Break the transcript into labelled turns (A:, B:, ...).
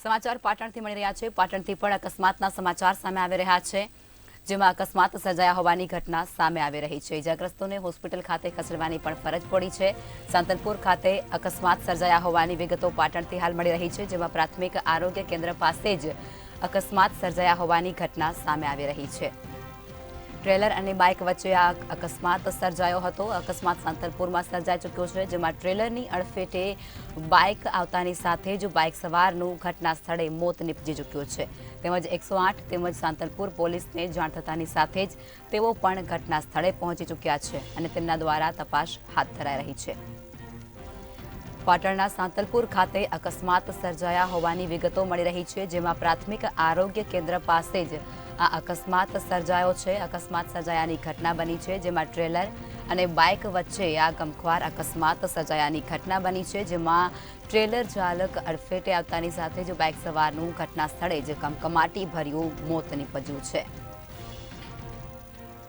A: સમાચાર પાટણથી મળી રહ્યા છે। પાટણથી પણ અકસ્માતના સમાચાર સામે આવી રહ્યા છે, જેમાં અકસ્માત સર્જાયા હોવાની ઘટના સામે આવી રહી છે। ઇજાગ્રસ્તોને હોસ્પિટલ ખાતે ખસેડવાની પણ ફરજ પડી છે। સાંતલપુર ખાતે અકસ્માત સર્જાયા હોવાની વિગતો પાટણથી હાલ મળી રહી છે, જેમાં પ્રાથમિક આરોગ્ય કેન્દ્ર પાસે જ અકસ્માત સર્જાયા હોવાની ઘટના સામે આવી રહી છે। ટ્રેલર અને બાઇક વચ્ચે આ અકસ્માત સર્જાયો હતો। અકસ્માત સાંતલપુરમાં સર્જાઈ ચૂક્યો છે, જેમાં ટ્રેલરની અડફેટે બાઇક આવતાની સાથે જ બાઇક સવારનું ઘટના સ્થળે મોત નીપજી ચૂક્યું છે। તેમજ 108 તેમજ સાંતલપુર પોલીસને જાણ થતાની સાથે જ તેઓ પણ ઘટના સ્થળે પહોંચી ચૂક્યા છે અને તેમના દ્વારા તપાસ હાથ ધરાઈ રહી છે। પાટણના સાંતલપુર ખાતે અકસ્માત સર્જાયા હોવાની વિગતો મળી રહી છે, જેમાં પ્રાથમિક આરોગ્ય કેન્દ્ર પાસે જ આ અકસ્માત સર્જાયો છે। અકસ્માત સર્જાયાની ઘટના બની છે, જેમાં ટ્રેલર અને બાઇક વચ્ચે આ ગમખ્વાર અકસ્માત સર્જાયાની ઘટના બની છે, જેમાં ટ્રેલર ચાલક અડફેટે આવતાની સાથે જ બાઇક સવારનું ઘટના સ્થળે જ કમકમાટી ભર્યું મોત નીપજ્યું છે।